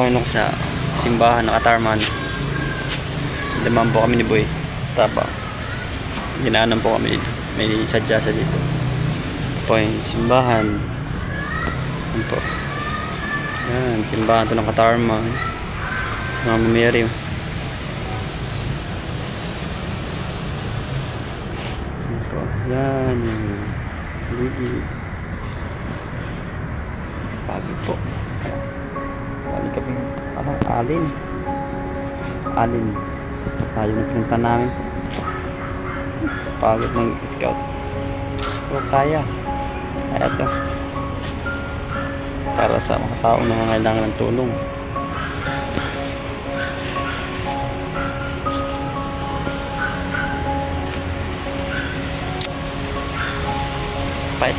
ano sa simbahan na Katarman. Daman po kami ni Boy. Tapos ginaanan po kami dito. May sadya sa dito. Ito po yung simbahan. Yan po. Yan, simbahan to ng Katarman. Sa Mama Mary. Yan po. Yan. Ligi. Pagod po. Balik kami. Alin. Alin. Tayo na pinunta namin. Pagod ng scout. Pero kaya. Kaya to. Para sa mga taong nangangailangan ng tulong. Fight.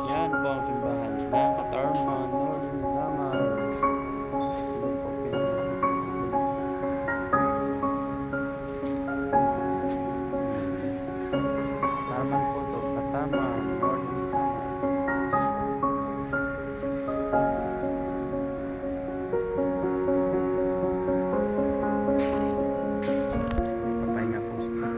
Yan po ang simbahan ng Katarman, Northern Samar. Katarman po to, Katarman, Northern Samar. Papahinga po sila.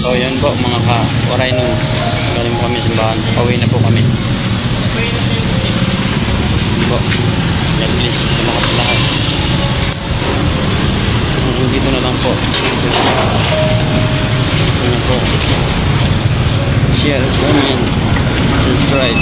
So yan po mga ka-waray nung galing po kami sa simbahan. Pauwi na po kami. Yan po. God bless sa lahat. Dito na lang po. Yan po. Share, comment, subscribe.